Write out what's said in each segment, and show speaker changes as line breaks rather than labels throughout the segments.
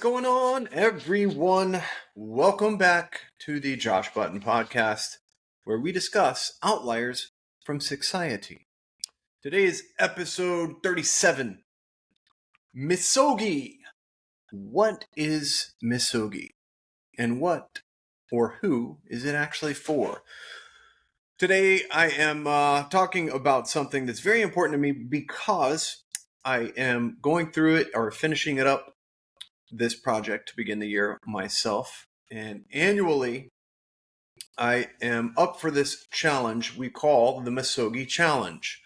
going on, everyone? Welcome back to the Josh Button Podcast, where we discuss outliers from society. Today is episode 37. Misogi. What is Misogi? And what or who is it actually for? Today I am talking about something that's very important to me because I am going through it or finishing it up, this project, to begin the year myself. And annually, I am up for this challenge we call the Misogi Challenge.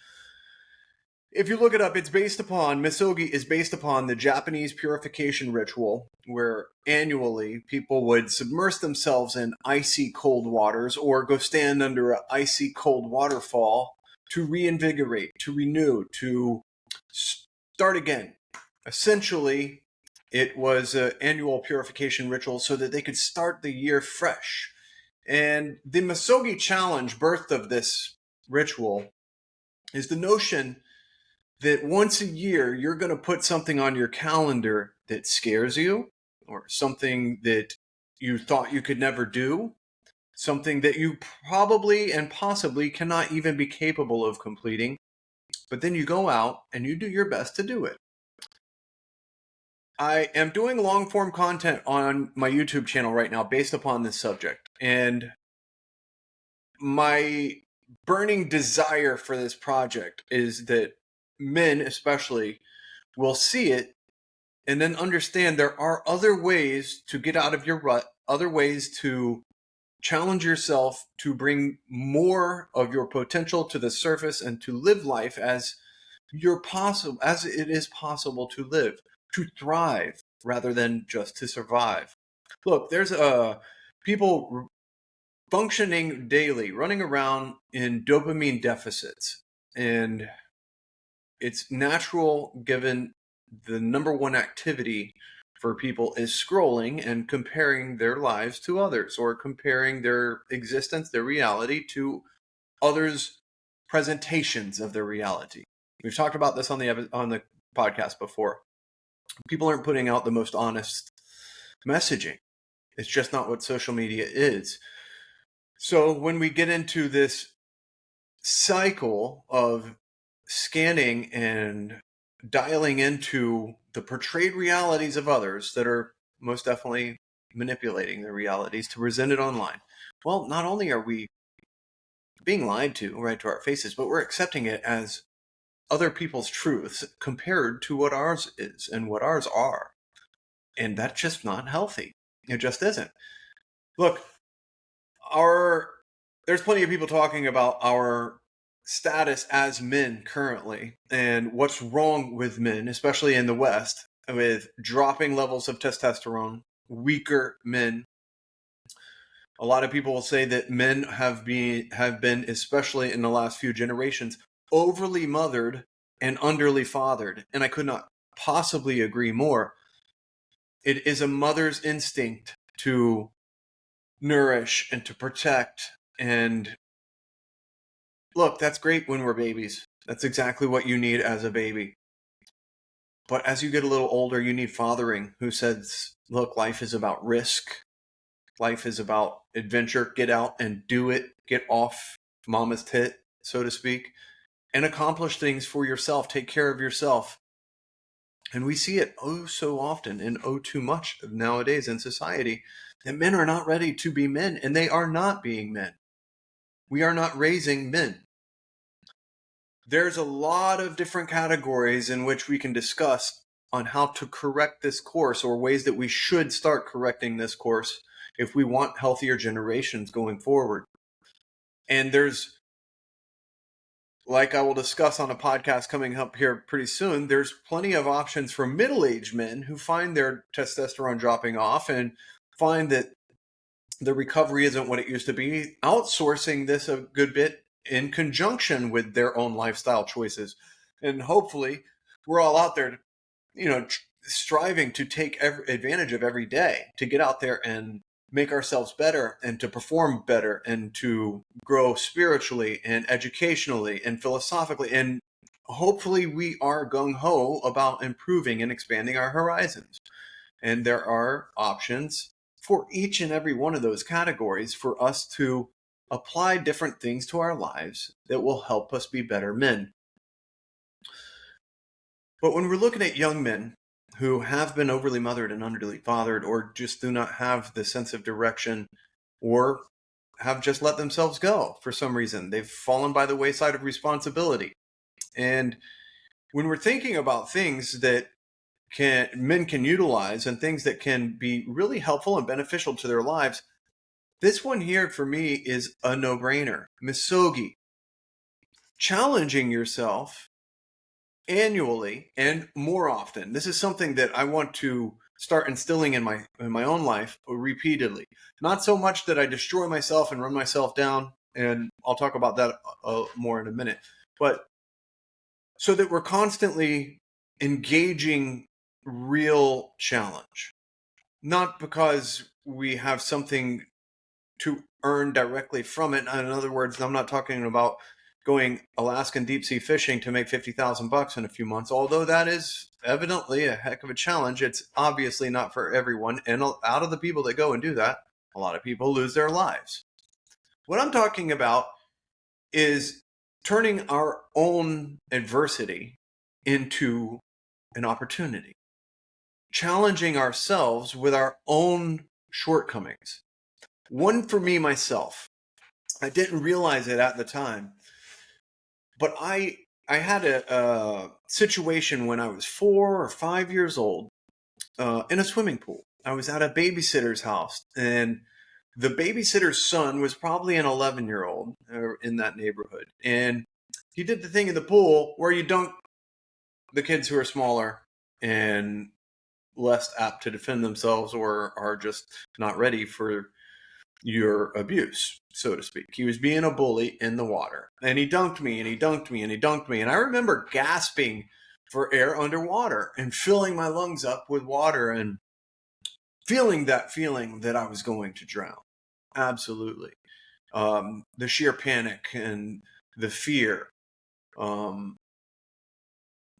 If you look it up, Misogi is based upon the Japanese purification ritual, where annually people would submerge themselves in icy cold waters or go stand under an icy cold waterfall to reinvigorate, to renew, to start again. Essentially, it was an annual purification ritual so that they could start the year fresh. And the Misogi Challenge, birth of this ritual, is the notion that once a year you're going to put something on your calendar that scares you, or something that you thought you could never do, something that you probably and possibly cannot even be capable of completing, but then you go out and you do your best to do it. I am doing long form content on my YouTube channel right now based upon this subject, and my burning desire for this project is that men especially will see it and then understand there are other ways to get out of your rut, other ways to challenge yourself to bring more of your potential to the surface and to live life as it is possible to live, to thrive rather than just to survive. Look, there's people functioning daily, running around in dopamine deficits, and it's natural given the number one activity for people is scrolling and comparing their lives to others, or comparing their existence, their reality, to others' presentations of their reality. We've talked about this on the podcast before. People aren't putting out the most honest messaging. It's just not what social media is. So when we get into this cycle of scanning and dialing into the portrayed realities of others that are most definitely manipulating their realities to present it online, well, not only are we being lied to right to our faces, but we're accepting it as other people's truths compared to what ours is and what ours are. And that's just not healthy. It just isn't. Look, there's plenty of people talking about our status as men currently and what's wrong with men, especially in the West, with dropping levels of testosterone, weaker men. A lot of people will say that men have been, especially in the last few generations, overly mothered and underly fathered. And I could not possibly agree more. It is a mother's instinct to nourish and to protect. And look, that's great when we're babies. That's exactly what you need as a baby. But as you get a little older, you need fathering who says, look, life is about risk. Life is about adventure. Get out and do it. Get off mama's tit, so to speak, and accomplish things for yourself. Take care of yourself. And we see it oh so often and oh too much nowadays in society that men are not ready to be men, and they are not being men. We are not raising men. There's a lot of different categories in which we can discuss on how to correct this course, or ways that we should start correcting this course if we want healthier generations going forward. And there's, like I will discuss on a podcast coming up here pretty soon, there's plenty of options for middle-aged men who find their testosterone dropping off and find that the recovery isn't what it used to be, outsourcing this a good bit in conjunction with their own lifestyle choices. And hopefully we're all out there, striving to take advantage of every day, to get out there and make ourselves better and to perform better and to grow spiritually and educationally and philosophically. And hopefully we are gung-ho about improving and expanding our horizons. And there are options for each and every one of those categories for us to apply different things to our lives that will help us be better men. But when we're looking at young men who have been overly mothered and underly fathered, or just do not have the sense of direction, or have just let themselves go for some reason, they've fallen by the wayside of responsibility. And when we're thinking about things that men can utilize and things that can be really helpful and beneficial to their lives, this one here for me is a no-brainer. Misogi. Challenging yourself annually and more often. This is something that I want to start instilling in my own life repeatedly. Not so much that I destroy myself and run myself down, and I'll talk about that more in a minute, but so that we're constantly engaging real challenge. Not because we have something to earn directly from it. In other words, I'm not talking about going Alaskan deep sea fishing to make $50,000 in a few months, although that is evidently a heck of a challenge. It's obviously not for everyone. And out of the people that go and do that, a lot of people lose their lives. What I'm talking about is turning our own adversity into an opportunity, challenging ourselves with our own shortcomings. One for me, myself, I didn't realize it at the time, but I had a situation when I was 4 or 5 years old in a swimming pool. I was at a babysitter's house, and the babysitter's son was probably an 11-year-old in that neighborhood. And he did the thing in the pool where you dunk the kids who are smaller and less apt to defend themselves, or are just not ready for your abuse, so to speak. He was being a bully in the water, and he dunked me and he dunked me and he dunked me. And I remember gasping for air underwater and filling my lungs up with water and feeling that I was going to drown. Absolutely. The sheer panic and the fear.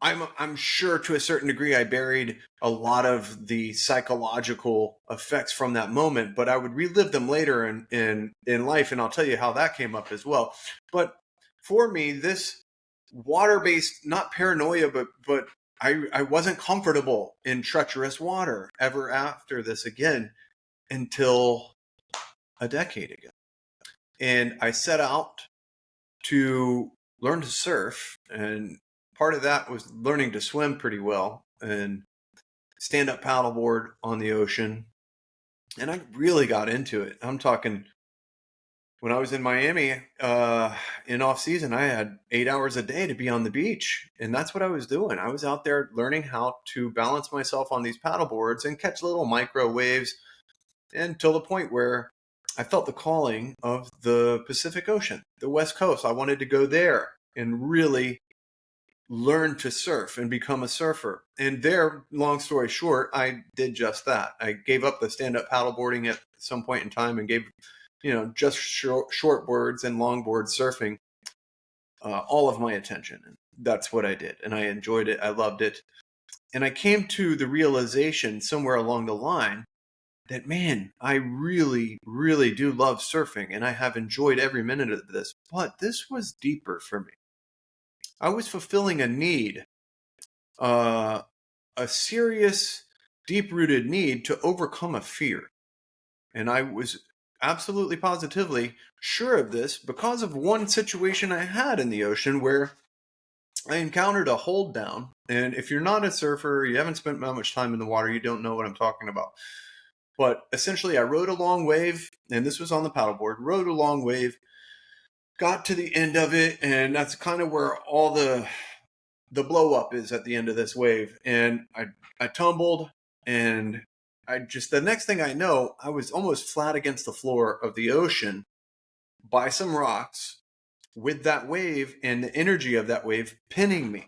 I'm sure to a certain degree I buried a lot of the psychological effects from that moment, but I would relive them later in life, and I'll tell you how that came up as well. But for me, this water-based, not paranoia, but I wasn't comfortable in treacherous water ever after this again until a decade ago. And I set out to learn to surf, and part of that was learning to swim pretty well and stand-up paddleboard on the ocean. And I really got into it. I'm talking when I was in Miami in off season, I had 8 hours a day to be on the beach, and that's what I was doing. I was out there learning how to balance myself on these paddleboards and catch little micro waves, until the point where I felt the calling of the Pacific Ocean, the West Coast. I wanted to go there and really learn to surf and become a surfer. And there, long story short, I did just that. I gave up the stand-up paddleboarding at some point in time and gave, just short boards and longboard surfing all of my attention. And that's what I did. And I enjoyed it. I loved it. And I came to the realization somewhere along the line that, man, I really, really do love surfing, and I have enjoyed every minute of this. But this was deeper for me. I was fulfilling a need, a serious, deep-rooted need to overcome a fear. And I was absolutely positively sure of this because of one situation I had in the ocean where I encountered a hold down. And if you're not a surfer, you haven't spent that much time in the water, you don't know what I'm talking about. But essentially, I rode a long wave, and this was on the paddleboard, rode a long wave, got to the end of it, and that's kind of where all the blow up is at the end of this wave. And I tumbled, and the next thing I know, I was almost flat against the floor of the ocean by some rocks with that wave and the energy of that wave pinning me.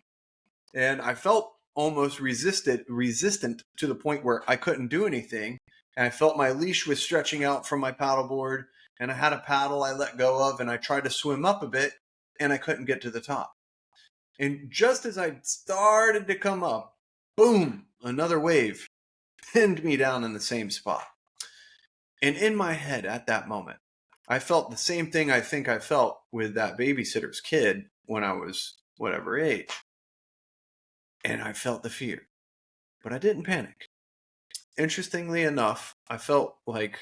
And I felt almost resistant to the point where I couldn't do anything. And I felt my leash was stretching out from my paddleboard, and I had a paddle I let go of, and I tried to swim up a bit, and I couldn't get to the top. And just as I started to come up, boom, another wave pinned me down in the same spot. And in my head at that moment, I felt the same thing I think I felt with that babysitter's kid when I was whatever age. And I felt the fear, but I didn't panic. Interestingly enough, I felt like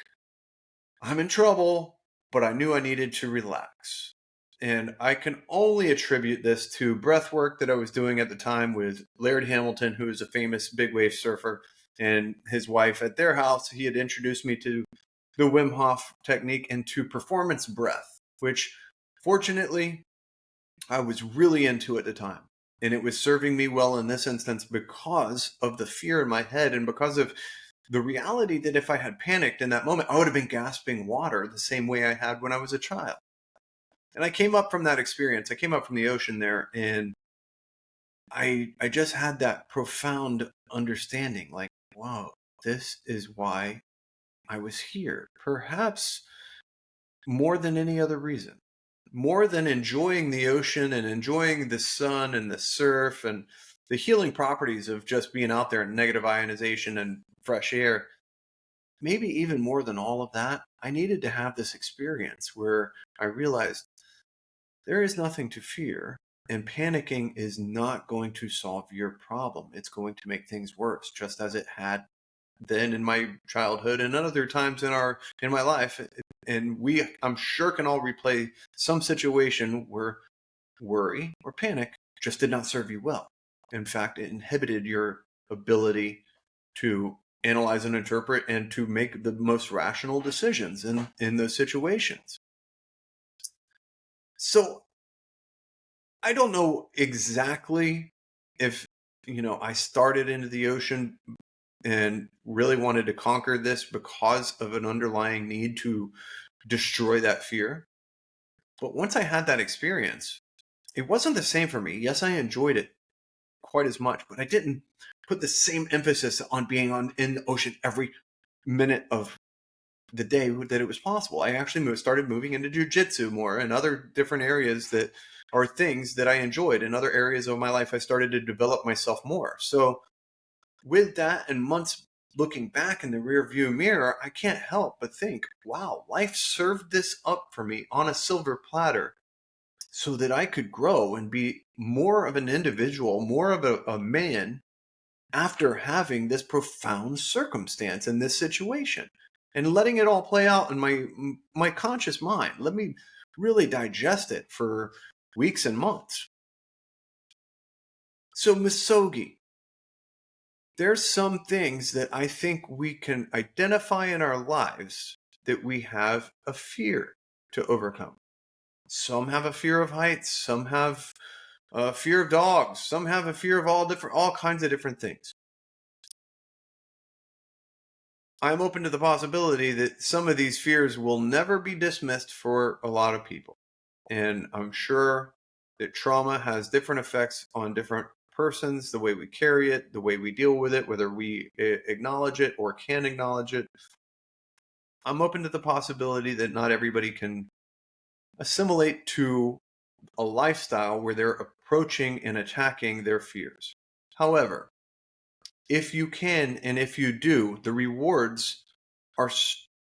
I'm in trouble, but I knew I needed to relax. And I can only attribute this to breath work that I was doing at the time with Laird Hamilton, who is a famous big wave surfer, and his wife at their house. He had introduced me to the Wim Hof technique and to performance breath, which fortunately I was really into at the time. And it was serving me well in this instance because of the fear in my head and because of the reality that if I had panicked in that moment, I would have been gasping water the same way I had when I was a child. And I came up from that experience. I came up from the ocean there, and I just had that profound understanding like, wow, this is why I was here. Perhaps more than any other reason. More than enjoying the ocean and enjoying the sun and the surf and the healing properties of just being out there in negative ionization and fresh air, maybe even more than all of that, I needed to have this experience where I realized there is nothing to fear, and panicking is not going to solve your problem. It's going to make things worse, just as it had then in my childhood and other times in my life. And we, I'm sure, can all replay some situation where worry or panic just did not serve you well. In fact, it inhibited your ability to analyze and interpret and to make the most rational decisions in those situations. So I don't know exactly if, I started into the ocean and really wanted to conquer this because of an underlying need to destroy that fear. But once I had that experience, it wasn't the same for me. Yes, I enjoyed it quite as much, but I didn't put the same emphasis on being in the ocean every minute of the day that it was possible. I actually started moving into jujitsu more and other different areas that are things that I enjoyed. In other areas of my life, I started to develop myself more. So with that and months looking back in the rear view mirror, I can't help but think, wow, life served this up for me on a silver platter so that I could grow and be more of an individual, more of a man after having this profound circumstance in this situation and letting it all play out in my conscious mind. Let me really digest it for weeks and months. So Misogi, there's some things that I think we can identify in our lives that we have a fear to overcome. Some have a fear of heights, some have a fear of dogs, some have a fear of all kinds of different things. I'm open to the possibility that some of these fears will never be dismissed for a lot of people. And I'm sure that trauma has different effects on different persons, the way we carry it, the way we deal with it, whether we acknowledge it or can acknowledge it. I'm open to the possibility that not everybody can assimilate to a lifestyle where they're approaching and attacking their fears. However, if you can and if you do, the rewards are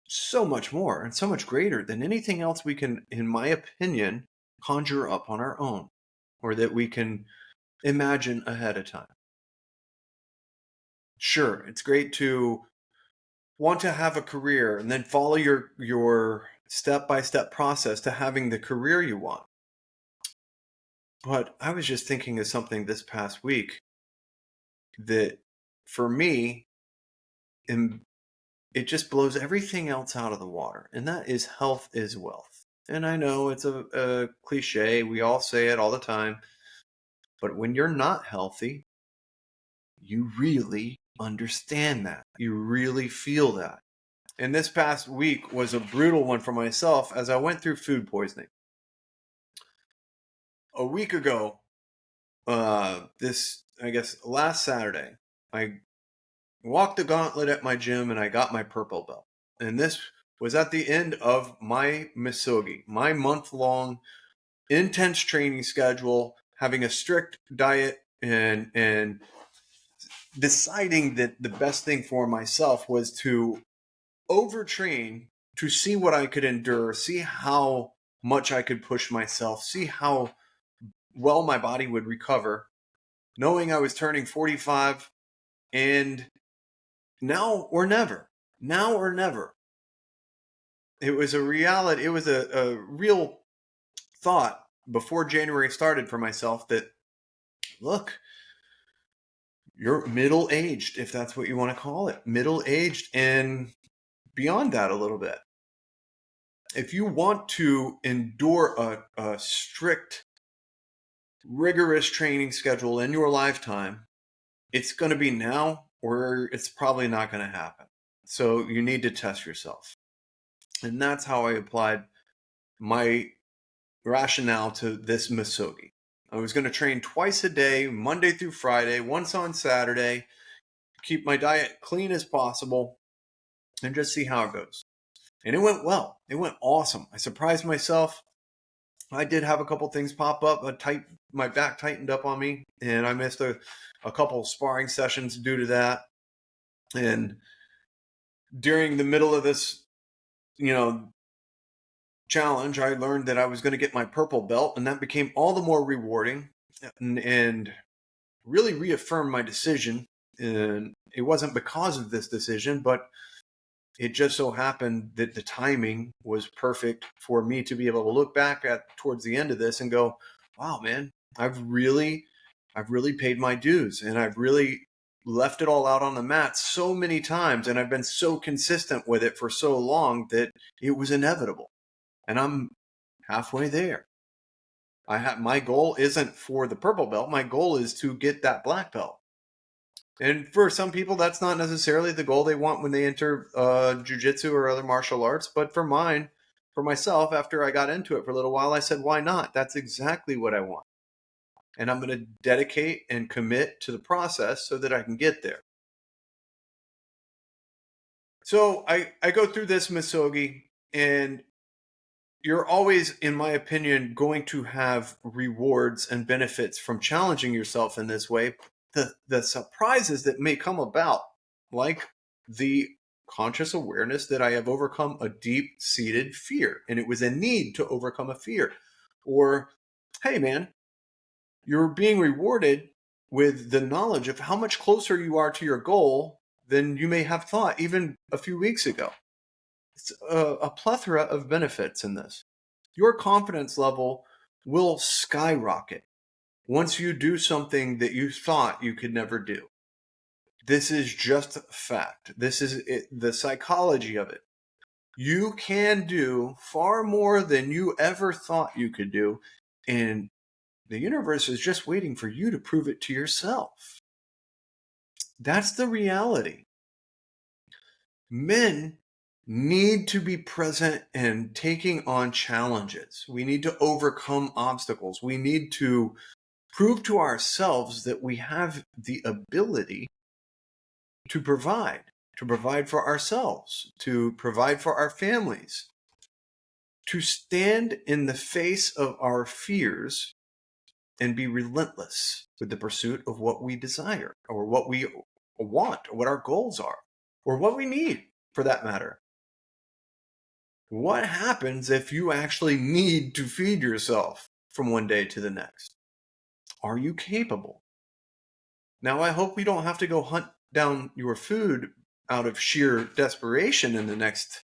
so much more and so much greater than anything else we can, in my opinion, conjure up on our own or that we can imagine ahead of time. Sure, it's great to want to have a career and then follow your step-by-step process to having the career you want. But I was just thinking of something this past week that for me, it just blows everything else out of the water, and that is health is wealth. And I know it's a cliche, we all say it all the time, but when you're not healthy, you really understand that. You really feel that. And this past week was a brutal one for myself as I went through food poisoning. A week ago, I guess last Saturday, I walked the gauntlet at my gym and I got my purple belt. And this was at the end of my Misogi, my month-long intense training schedule, having a strict diet and deciding that the best thing for myself was to overtrain to see what I could endure, see how much I could push myself, see how well my body would recover, knowing I was turning 45 and now or never. Now or never. It was a reality. It was a real thought before January started for myself that, look, you're middle aged, if that's what you want to call it, middle aged and beyond that a little bit. If you want to endure a strict, rigorous training schedule in your lifetime, it's going to be now or it's probably not going to happen. So you need to test yourself. And that's how I applied my rationale to this Misogi. I was going to train twice a day, Monday through Friday, once on Saturday, keep my diet clean as possible, and just see how it goes. And it went well. It went awesome. I surprised myself. I did have a couple things pop up. My back tightened up on me, and I missed a couple sparring sessions due to that. And during the middle of this, challenge, I learned that I was going to get my purple belt, and that became all the more rewarding and really reaffirmed my decision. And it wasn't because of this decision, but it just so happened that the timing was perfect for me to be able to look back at towards the end of this and go, wow, man, I've really paid my dues, and I've really left it all out on the mat so many times, and I've been so consistent with it for so long that it was inevitable. And I'm halfway there. My goal isn't for the purple belt. My goal is to get that black belt. And for some people, that's not necessarily the goal they want when they enter jiu-jitsu or other martial arts. But for myself, after I got into it for a little while, I said, why not? That's exactly what I want. And I'm going to dedicate and commit to the process so that I can get there. So I go through this Misogi, and you're always, in my opinion, going to have rewards and benefits from challenging yourself in this way. The surprises that may come about, like the conscious awareness that I have overcome a deep-seated fear, and it was a need to overcome a fear. Or, hey, man, you're being rewarded with the knowledge of how much closer you are to your goal than you may have thought even a few weeks ago. It's a plethora of benefits in this. Your confidence level will skyrocket once you do something that you thought you could never do. This is just fact. This is it, the psychology of it. You can do far more than you ever thought you could do, and the universe is just waiting for you to prove it to yourself. That's the reality. Men need to be present and taking on challenges. We need to overcome obstacles. We need to prove to ourselves that we have the ability to provide for ourselves, to provide for our families, to stand in the face of our fears and be relentless with the pursuit of what we desire or what we want or what our goals are or what we need for that matter. What happens if you actually need to feed yourself from one day to the next? Are you capable? Now, I hope we don't have to go hunt down your food out of sheer desperation in the next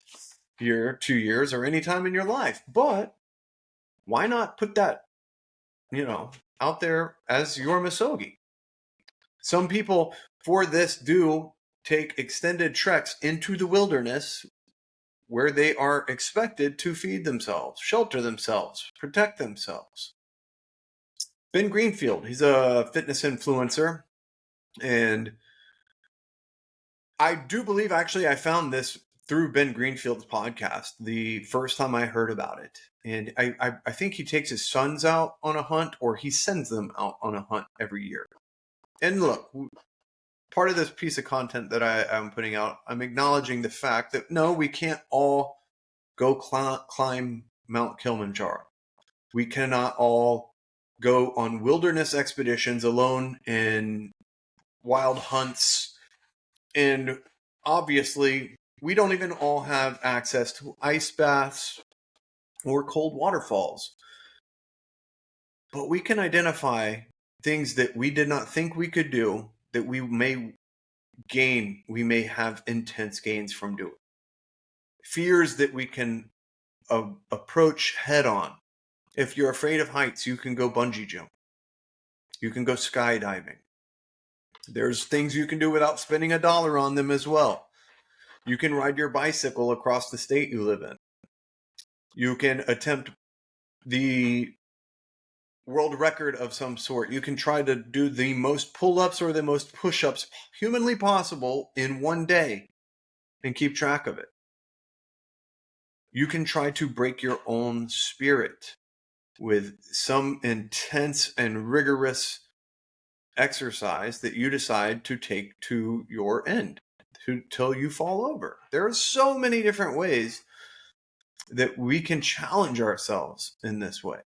year, 2 years, or any time in your life. But why not put that, out there as your Misogi? Some people for this do take extended treks into the wilderness where they are expected to feed themselves, shelter themselves, protect themselves. Ben Greenfield, he's a fitness influencer, and I do believe actually I found this through Ben Greenfield's podcast the first time I heard about it. And I think he takes his sons out on a hunt, or he sends them out on a hunt every year. And look, part of this piece of content that I'm putting out, I'm acknowledging the fact that no, we can't all go climb Mount Kilimanjaro. We cannot all go on wilderness expeditions alone and wild hunts. And obviously, we don't even all have access to ice baths or cold waterfalls. But we can identify things that we did not think we could do that we may gain, we may have intense gains from doing. Fears that we can approach head on. If you're afraid of heights, you can go bungee jump. You can go skydiving. There's things you can do without spending $1 on them as well. You can ride your bicycle across the state you live in. You can attempt the world record of some sort. You can try to do the most pull-ups or the most push-ups humanly possible in one day and keep track of it. You can try to break your own spirit with some intense and rigorous exercise that you decide to take to your end till you fall over. There are so many different ways that we can challenge ourselves in this way.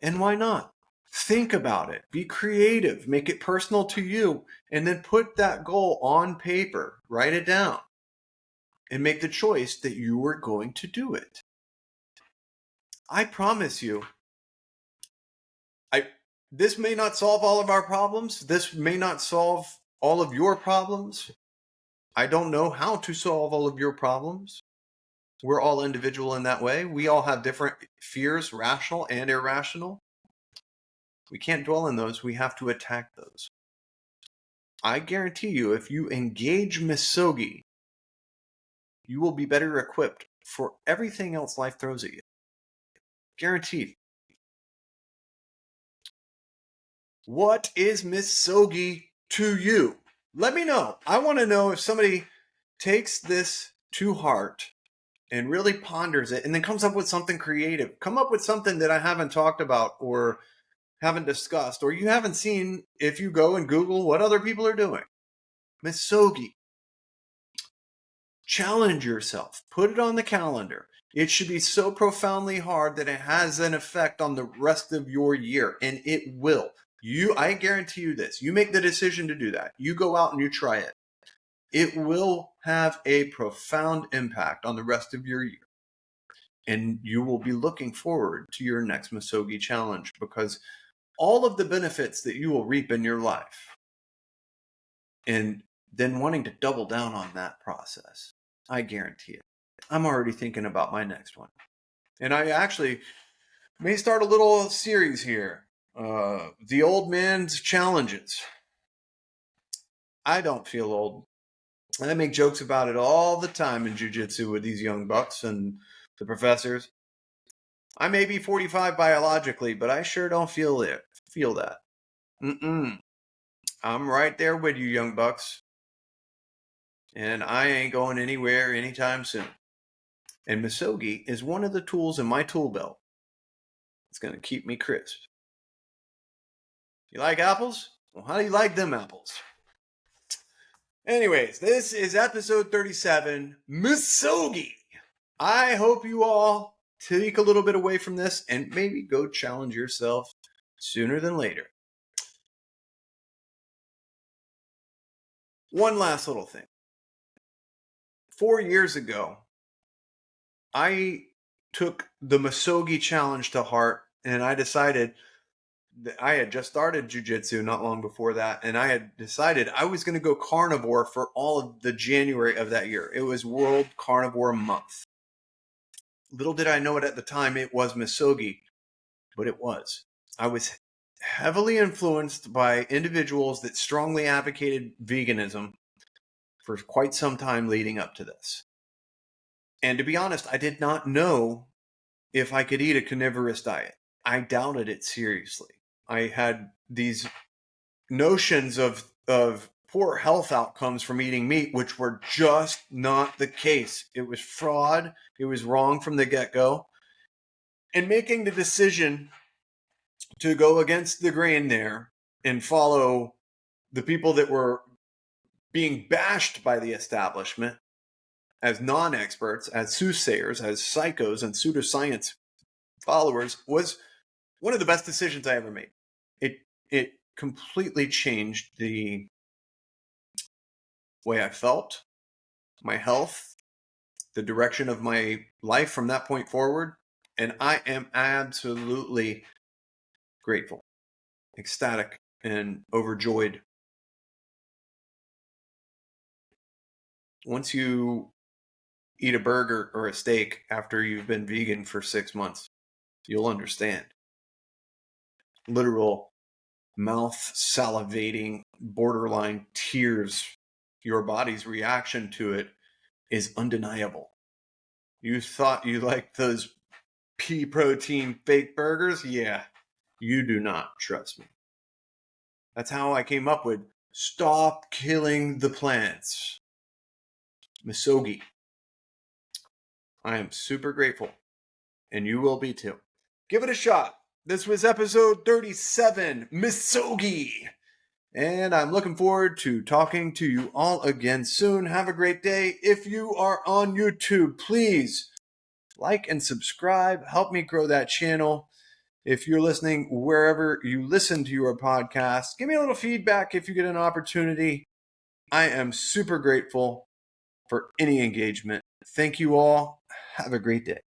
And why not? Think about it. Be creative. Make it personal to you. And then put that goal on paper. Write it down. And make the choice that you are going to do it. I promise you, this may not solve all of our problems. This may not solve all of your problems. I don't know how to solve all of your problems. We're all individual in that way. We all have different fears, rational and irrational. We can't dwell in those. We have to attack those. I guarantee you, if you engage Misogi, you will be better equipped for everything else life throws at you. Guaranteed. What is Misogi to you? Let me know. I want to know if somebody takes this to heart and really ponders it and then comes up with something creative. Come up with something that I haven't talked about or haven't discussed or you haven't seen if you go and Google what other people are doing. Misogi. Challenge yourself. Put it on the calendar. It should be so profoundly hard that it has an effect on the rest of your year, and it will. I guarantee you this. You make the decision to do that. You go out and you try it. It will have a profound impact on the rest of your year. And you will be looking forward to your next Misogi challenge because all of the benefits that you will reap in your life and then wanting to double down on that process, I guarantee it. I'm already thinking about my next one. And I actually may start a little series here. The Old Man's Challenges. I don't feel old. I make jokes about it all the time in jiu-jitsu with these young bucks and the professors. I may be 45 biologically, but I sure don't feel that. I'm right there with you, young bucks. And I ain't going anywhere anytime soon. And Misogi is one of the tools in my tool belt. It's going to keep me crisp. You like apples? Well, how do you like them apples? Anyways, this is episode 37, Misogi. I hope you all take a little bit away from this and maybe go challenge yourself sooner than later. One last little thing. 4 years ago, I took the Misogi challenge to heart and I decided that I had just started jiu-jitsu not long before that, and I had decided I was going to go carnivore for all of the January of that year. It was World Carnivore Month. Little did I know it at the time, it was Misogi, but it was. I was heavily influenced by individuals that strongly advocated veganism for quite some time leading up to this. And to be honest, I did not know if I could eat a carnivorous diet. I doubted it seriously. I had these notions of poor health outcomes from eating meat, which were just not the case. It was fraud. It was wrong from the get-go. And making the decision to go against the grain there and follow the people that were being bashed by the establishment as non-experts, as soothsayers, as psychos and pseudoscience followers was one of the best decisions I ever made. It completely changed the way I felt, my health, the direction of my life from that point forward. And I am absolutely grateful, ecstatic, and overjoyed. Once you eat a burger or a steak after you've been vegan for 6 months, you'll understand. Literal mouth salivating, borderline tears. Your body's reaction to it is undeniable. You thought you liked those pea protein fake burgers? Yeah, you do not trust me. That's how I came up with stop killing the plants. Misogi. I am super grateful, and you will be too. Give it a shot. This was episode 37, Misogi. And I'm looking forward to talking to you all again soon. Have a great day. If you are on YouTube, please like and subscribe. Help me grow that channel. If you're listening wherever you listen to your podcast, give me a little feedback if you get an opportunity. I am super grateful for any engagement. Thank you all. Have a great day.